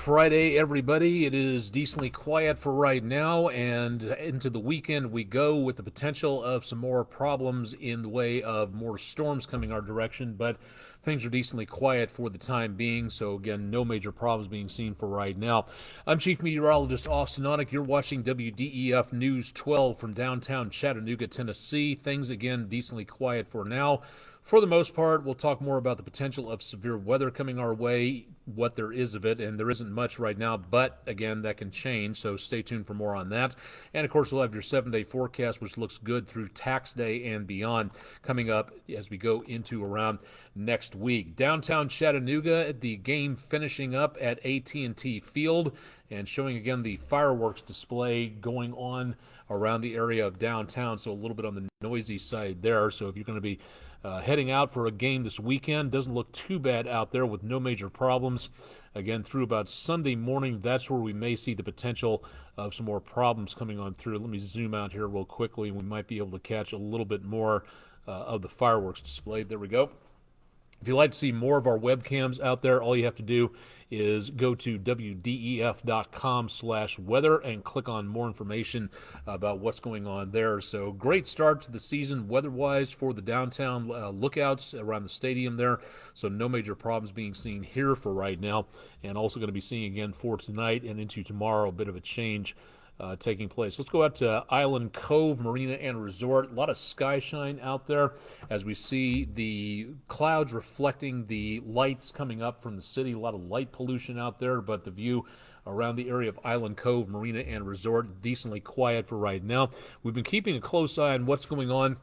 Friday, everybody. It is decently quiet for right now, and into the weekend we go with the potential of some more problems in the way of more storms coming our direction, but things are decently quiet for the time being, so again, no major problems being seen for right now. I'm Chief Meteorologist Austen Onek. You're watching WDEF News 12 from downtown Chattanooga, Tennessee. Things, again, decently quiet for now. For the most part, we'll talk more about the potential of severe weather coming our way, what there is of it, and there isn't much right now, but again, that can change, so stay tuned for more on that. And of course, we'll have your 7-day forecast, which looks good through tax day and beyond, coming up as we go into around next week. Downtown Chattanooga, the game finishing up at AT&T Field and showing again the fireworks display going on around the area of downtown, so a little bit on the noisy side there. So if you're going to be heading out for a game this weekend, doesn't look too bad out there with no major problems. Again, through about Sunday morning, that's where we may see the potential of some more problems coming on through. Let me zoom out here real quickly, and we might be able to catch a little bit more of the fireworks displayed. There we go. If you'd like to see more of our webcams out there, all you have to do is go to wdef.com/weather and click on more information about what's going on there. So great start to the season weather-wise for the downtown lookouts around the stadium there. So no major problems being seen here for right now. And also going to be seeing again for tonight and into tomorrow a bit of a change taking place. Let's go out to Island Cove Marina and Resort. A lot of sky shine out there as we see the clouds reflecting the lights coming up from the city. A lot of light pollution out there, but the view around the area of Island Cove Marina and Resort decently quiet for right now. We've been keeping a close eye on what's going on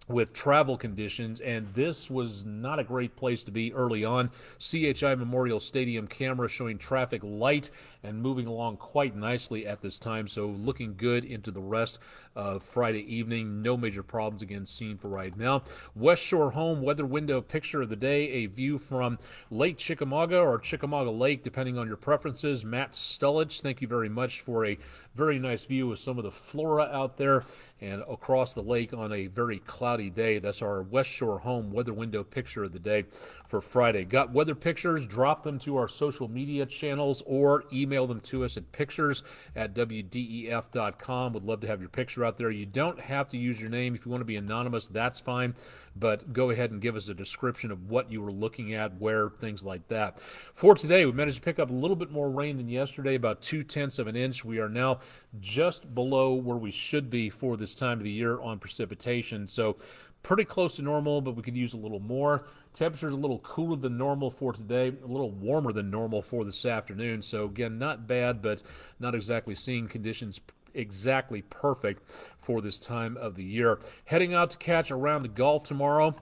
with travel conditions, and this was not a great place to be early on. CHI Memorial Stadium camera showing traffic light and moving along quite nicely at this time, so looking good into the rest of Friday evening. No major problems again seen for right now. West Shore Home weather window picture of the day, a view from Lake Chickamauga or Chickamauga Lake, depending on your preferences. Matt Stullich, thank you very much for a very nice view of some of the flora out there and across the lake on a very cloudy day. That's our West Shore Home weather window picture of the day for Friday. Got weather pictures? Drop them to our social media channels or email them to us at pictures@wdef.com. Would love to have your picture out there. You don't have to use your name. If you want to be anonymous, that's fine, but go ahead and give us a description of what you were looking at, where, things like that. For today, we managed to pick up a little bit more rain than yesterday, about 0.2 of an inch. We are now just below where we should be for this time of the year on precipitation, so pretty close to normal, but we could use a little more. Temperatures a little cooler than normal for today, a little warmer than normal for this afternoon. So again, not bad, but not exactly seeing conditions exactly perfect for this time of the year. Heading out to catch around the Gulf tomorrow.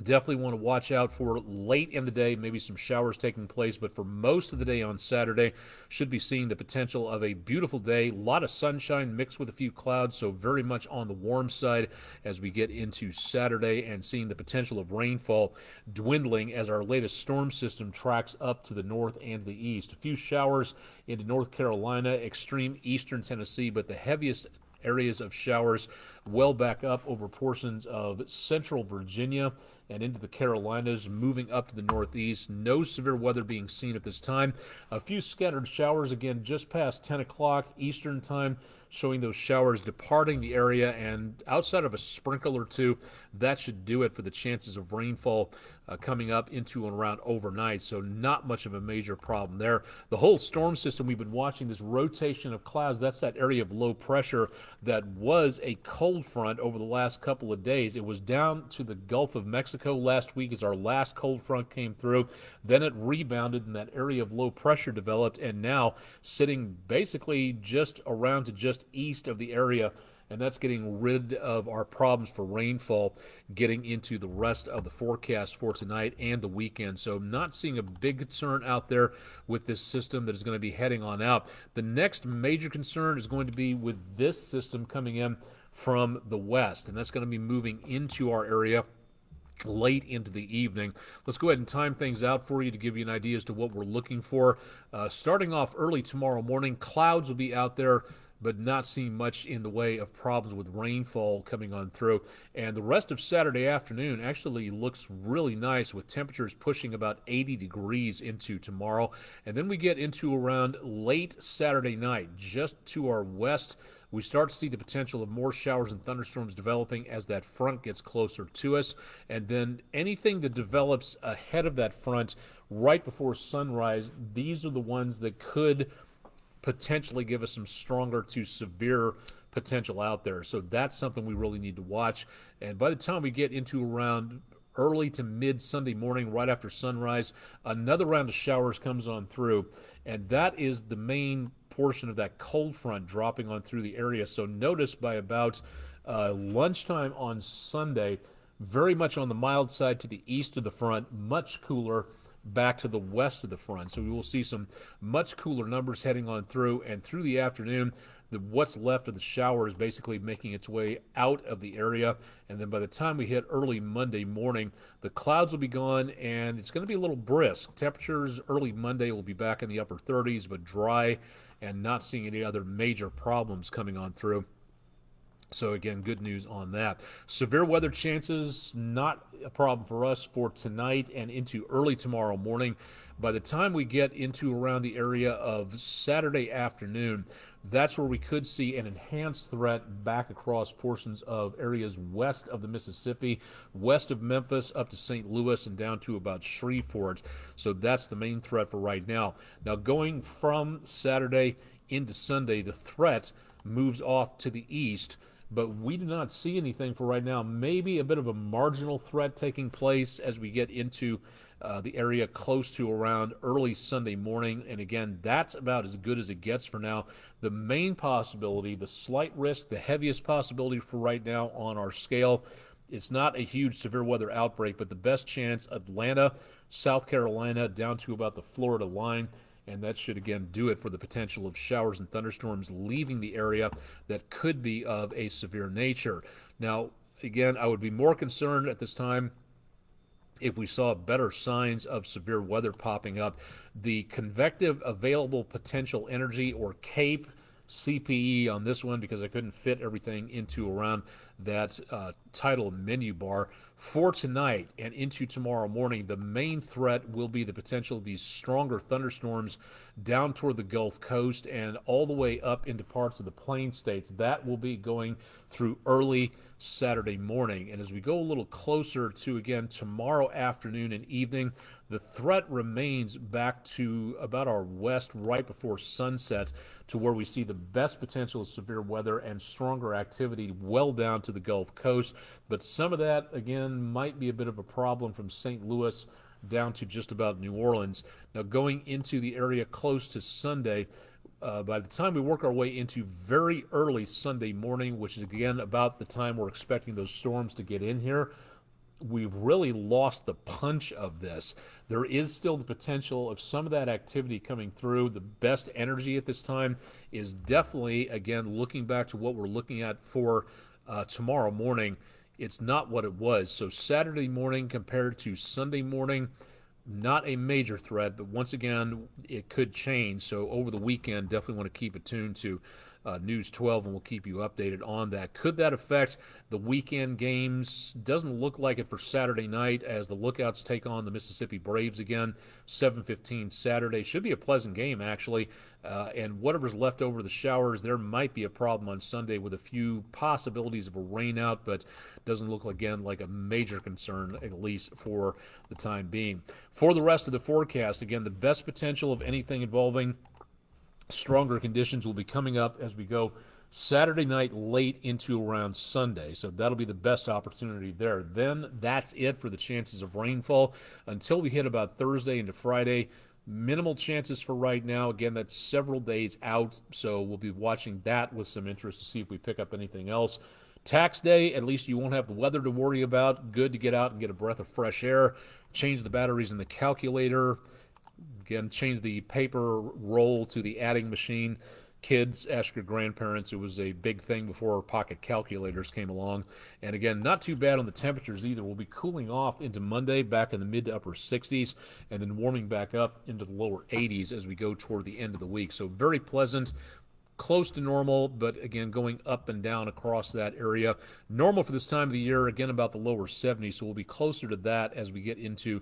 Definitely want to watch out for late in the day, maybe some showers taking place, but for most of the day on Saturday, should be seeing the potential of a beautiful day. A lot of sunshine mixed with a few clouds, so very much on the warm side as we get into Saturday, and seeing the potential of rainfall dwindling as our latest storm system tracks up to the north and the east. A few showers into North Carolina, extreme eastern Tennessee, but the heaviest areas of showers well back up over portions of central Virginia and into the Carolinas, moving up to the northeast. No severe weather being seen at this time. A few scattered showers, again, just past 10 o'clock Eastern time, showing those showers departing the area, and outside of a sprinkle or two, that should do it for the chances of rainfall coming up into and around overnight, so not much of a major problem there. The whole storm system we've been watching, this rotation of clouds, that's that area of low pressure that was a cold front over the last couple of days. It was down to the Gulf of Mexico last week as our last cold front came through. Then it rebounded and that area of low pressure developed, and now sitting basically just around to just east of the area, and that's getting rid of our problems for rainfall getting into the rest of the forecast for tonight and the weekend. So not seeing a big concern out there with this system that is going to be heading on out. The next major concern is going to be with this system coming in from the west, and that's going to be moving into our area late into the evening. Let's go ahead and time things out for you to give you an idea as to what we're looking for. Starting off early tomorrow morning, clouds will be out there but not seeing much in the way of problems with rainfall coming on through. And the rest of Saturday afternoon actually looks really nice, with temperatures pushing about 80 degrees into tomorrow. And then we get into around late Saturday night, just to our west, we start to see the potential of more showers and thunderstorms developing as that front gets closer to us. And then anything that develops ahead of that front right before sunrise, these are the ones that could potentially give us some stronger to severe potential out there. So that's something we really need to watch. And by the time we get into around early to mid Sunday morning, right after sunrise, another round of showers comes on through. And that is the main portion of that cold front dropping on through the area. So notice by about lunchtime on Sunday, very much on the mild side to the east of the front, much cooler back to the west of the front. So we will see some much cooler numbers heading on through, and through the afternoon, what's left of the shower is basically making its way out of the area. And then by the time we hit early Monday morning, the clouds will be gone and it's going to be a little brisk. Temperatures early Monday will be back in the upper 30s, but dry, and not seeing any other major problems coming on through. So again, good news on that. Severe weather chances, not a problem for us for tonight and into early tomorrow morning. By the time we get into around the area of Saturday afternoon, that's where we could see an enhanced threat back across portions of areas west of the Mississippi, west of Memphis, up to St. Louis, and down to about Shreveport. So that's the main threat for right now. Now, going from Saturday into Sunday, the threat moves off to the east, but we do not see anything for right now. Maybe a bit of a marginal threat taking place as we get into the area close to around early Sunday morning. And again, that's about as good as it gets for now. The main possibility, the slight risk, the heaviest possibility for right now on our scale, it's not a huge severe weather outbreak, but the best chance, Atlanta, South Carolina, down to about the Florida line. And that should, again, do it for the potential of showers and thunderstorms leaving the area that could be of a severe nature. Now, again, I would be more concerned at this time if we saw better signs of severe weather popping up. The convective available potential energy, or CAPE, CPE on this one, because I couldn't fit everything into around that title menu bar. For tonight and into tomorrow morning, the main threat will be the potential of these stronger thunderstorms down toward the Gulf Coast and all the way up into parts of the Plain States. That will be going through early Saturday morning. And as we go a little closer to, again, tomorrow afternoon and evening, the threat remains back to about our west right before sunset, to where we see the best potential of severe weather and stronger activity well down to the Gulf Coast. But some of that, again, might be a bit of a problem from St. Louis down to just about New Orleans. Now, going into the area close to Sunday, by the time we work our way into very early Sunday morning, which is, again, about the time we're expecting those storms to get in here, we've really lost the punch of this. There is still the potential of some of that activity coming through. The best energy at this time is definitely, again, looking back to what we're looking at for tomorrow morning, it's not what it was. So Saturday morning compared to Sunday morning, not a major threat, but once again, it could change. So over the weekend, definitely want to keep it tuned to News 12, and we'll keep you updated on that. Could that affect the weekend games? Doesn't look like it for Saturday night, as the Lookouts take on the Mississippi Braves again, 7:15 Saturday. Should be a pleasant game, actually. And whatever's left over the showers, there might be a problem on Sunday with a few possibilities of a rain out, but doesn't look, again, like a major concern, at least for the time being. For the rest of the forecast, again, the best potential of anything involving stronger conditions will be coming up as we go Saturday night late into around Sunday. So that'll be the best opportunity there. Then that's it for the chances of rainfall until we hit about Thursday into Friday. Minimal chances for right now. Again, that's several days out, so we'll be watching that with some interest to see if we pick up anything else. Tax day, at least you won't have the weather to worry about. Good to get out and get a breath of fresh air. Change the batteries in the calculator. Again, change the paper roll to the adding machine. Kids, ask your grandparents. It was a big thing before pocket calculators came along. And again, not too bad on the temperatures either. We'll be cooling off into Monday back in the mid to upper 60s, and then warming back up into the lower 80s as we go toward the end of the week. So very pleasant. close to normal, but again, going up and down across that area. Normal for this time of the year, again, about the lower 70s, so we'll be closer to that as we get into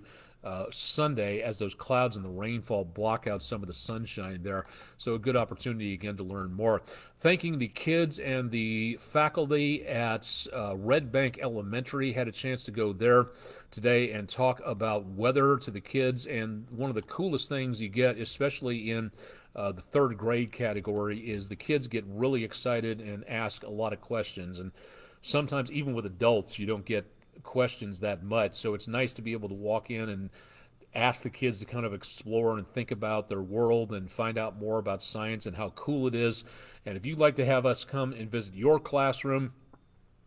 Sunday, as those clouds and the rainfall block out some of the sunshine there. So a good opportunity again to learn more. Thanking the kids and the faculty at Red Bank Elementary. Had a chance to go there today and talk about weather to the kids. And one of the coolest things you get, especially in the third grade category, is the kids get really excited and ask a lot of questions. And sometimes even with adults, you don't get questions that much. So it's nice to be able to walk in and ask the kids to kind of explore and think about their world and find out more about science and how cool it is. And if you'd like to have us come and visit your classroom,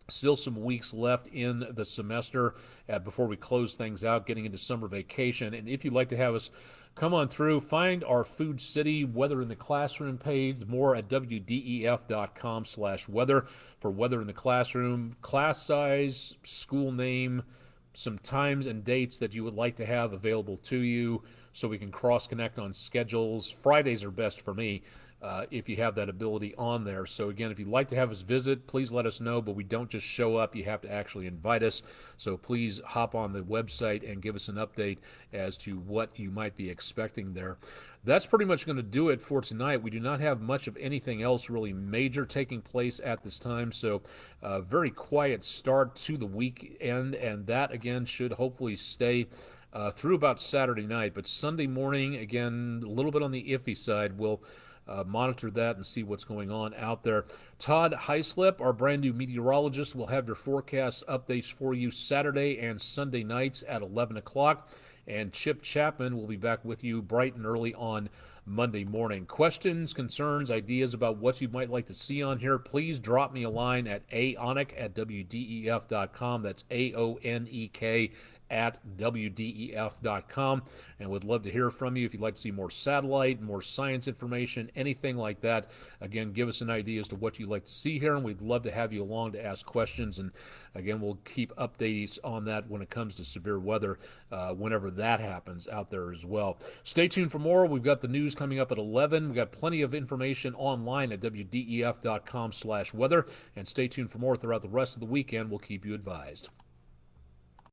still some weeks left in the semester before we close things out, getting into summer vacation. And if you'd like to have us come on through, find our Food City Weather in the Classroom page, more at wdef.com/weather for weather in the classroom, class size, school name, some times and dates that you would like to have available to you so we can cross-connect on schedules. Fridays are best for me. If you have that ability on there. So again, if you'd like to have us visit, please let us know, but we don't just show up. You have to actually invite us. So please hop on the website and give us an update as to what you might be expecting there. That's pretty much going to do it for tonight. We do not have much of anything else really major taking place at this time, so a very quiet start to the weekend, and that again should hopefully stay through about Saturday night. But Sunday morning, again, a little bit on the iffy side. We'll monitor that and see what's going on out there. Todd Heislip, our brand new meteorologist, will have your forecast updates for you Saturday and Sunday nights at 11 o'clock. And Chip Chapman will be back with you bright and early on Monday morning. Questions, concerns, ideas about what you might like to see on here, please drop me a line at Onek@wdef.com. That's AONEK at WDEF.com, and would love to hear from you if you'd like to see more satellite, more science information, anything like that. Again, give us an idea as to what you'd like to see here, and we'd love to have you along to ask questions. And again, we'll keep updates on that when it comes to severe weather whenever that happens out there as well. Stay tuned for more. We've got the news coming up at 11. We've got plenty of information online at WDEF.com/weather, and stay tuned for more throughout the rest of the weekend. We'll keep you advised.